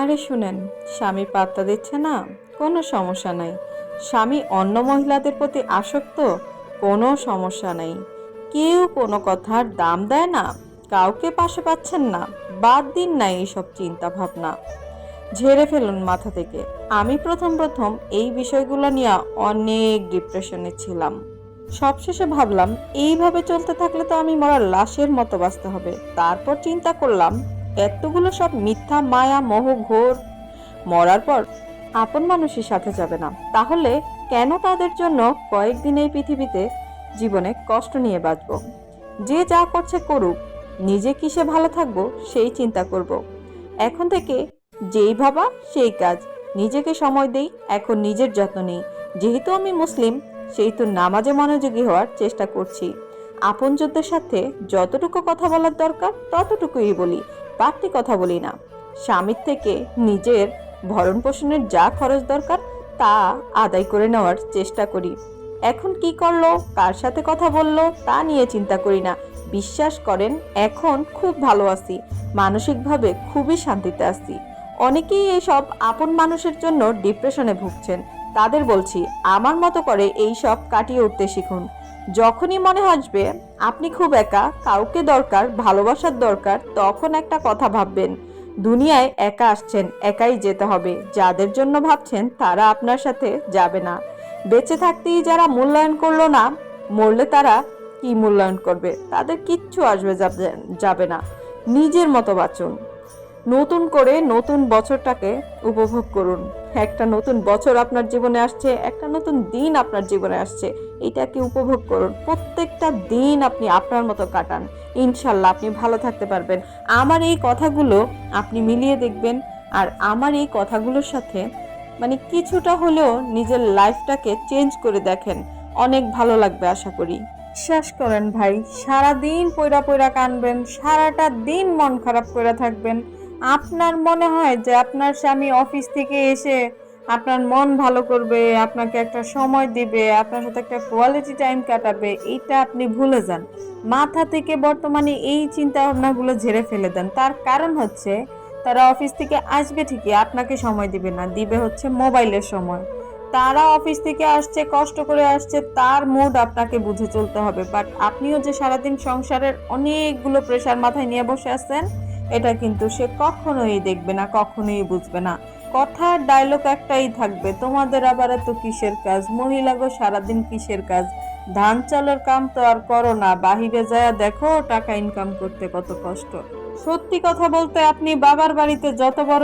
আরে শুনেন, স্বামী পাত্তা দিচ্ছে না, কোনো সমস্যা নাই। স্বামী অন্য মহিলাদের প্রতি আসক্ত, কোনো সমস্যা নাই। কেউ কোনো কথার দাম দেয় না, কাউকে পাশে পাচ্ছেন না, বাদ দিন না এইসব চিন্তা ভাবনা, ঝেড়ে ফেলুন মাথা থেকে। আমি প্রথম প্রথম এই বিষয়গুলো নিয়ে অনেক ডিপ্রেশনে ছিলাম। সবশেষে ভাবলাম এইভাবে চলতে থাকলে তো আমি মরার লাশের মতো বাঁচতে হবে। তারপর চিন্তা করলাম এতগুলো সব মিথ্যা মায়া মোহ ঘোর, মরার পর আপন মানুষের সাথে যাবে না, তাহলে কেন তাদের জন্য কয়েকদিন এই পৃথিবীতে জীবনে কষ্ট নিয়ে বাঁচবো? যে যা করছে করুক, নিজে কিসে ভালো থাকবো সেই চিন্তা করব। এখন থেকে যেই ভাবা সেই কাজ, নিজেকে সময় দেই, এখন নিজের যত্ন নেই। যেহেতু আমি মুসলিম, সেহেতু নামাজে মনোযোগী হওয়ার চেষ্টা করছি। আপনজনদের সাথে যতটুকু কথা বলার দরকার ততটুকুই বলি, বাড়তি কথা বলি না। স্বামীর থেকে নিজের ভরণ পোষণের যা খরচ দরকার তা আদায় করে নেওয়ার চেষ্টা করি। এখন কি করলো, কার সাথে কথা বললো তা নিয়ে চিন্তা করি না। বিশ্বাস করেন, এখন খুব ভালো আছি, মানসিকভাবে খুবই শান্তিতে আছি। অনেকেই এইসব আপন মানুষের জন্য ডিপ্রেশনে ভুগছেন, তাদের বলছি আমার মতো করে এই সব কাটিয়ে উঠতে শিখুন। যখনই মনে আসবে আপনি খুব একা, কাউকে দরকার, ভালোবাসার দরকার, তখন একটা কথা ভাববেন, দুনিয়ায় একা আসছেন, একাই যেতে হবে। যাদের জন্য ভাবছেন তারা আপনার সাথে যাবে না। বেঁচে থাকতেই যারা মূল্যায়ন করলো না, মরলে তারা কি মূল্যায়ন করবে? তাদের কিচ্ছু আসবে যাবে না। নিজের মতো বাঁচুন, নতুন করে নতুন বছরটাকে উপভোগ করুন। একটা নতুন বছর আপনার জীবনে আসছে, একটা নতুন দিন আপনার জীবনে আসছে, এটাকে উপভোগ করুন। প্রত্যেকটা দিন আপনি আপনার মতো কাটান, ইনশাল্লাহ আপনি ভালো থাকতে পারবেন। আমার এই কথাগুলো আপনি মিলিয়ে দেখবেন, আর আমার এই কথাগুলোর সাথে কিছুটা হলেও নিজের লাইফটাকে চেঞ্জ করে দেখেন, অনেক ভালো লাগবে আশা করি। বিশ্বাস করেন ভাই, সারা দিন পয়রা পয়রা কানবেন, সারাটা দিন মন খারাপ করে থাকবেন। আপনার মনে হয় যে আপনার স্বামী অফিস থেকে এসে আপনার মন ভালো করবে, আপনাকে একটা সময় দিবে, আপনার সাথে একটা কোয়ালিটি টাইম কাটাবে, এইটা আপনি ভুলে যান। মাথা থেকে বর্তমানে এই চিন্তা ভাবনাগুলো ঝেড়ে ফেলে দেন। তার কারণ হচ্ছে তারা অফিস থেকে আসবে ঠিকই, আপনাকে সময় দিবে না, দিবে হচ্ছে মোবাইলের সময়। তারা অফিস থেকে আসছে, কষ্ট করে আসছে, তার মুড আপনাকে বুঝে চলতে হবে। বাট আপনিও যে সারাদিন সংসারের অনেকগুলো প্রেশার মাথায় নিয়ে বসে আছেন, এটা কিন্তু সে কখনোই দেখবে না, কখনোই বুঝবে না। কথার ডায়লগ একটাই থাকবে, তোমাদের আবার এত কিসের কাজ, মহিলাগো সারাদিন কিসের কাজ, ধান চালের কাম তো আর করো না, বাহিরে যায় দেখো টাকা ইনকাম করতে কত কষ্ট। সত্যি কথা বলতে, আপনি বাবার বাড়িতে যত বড়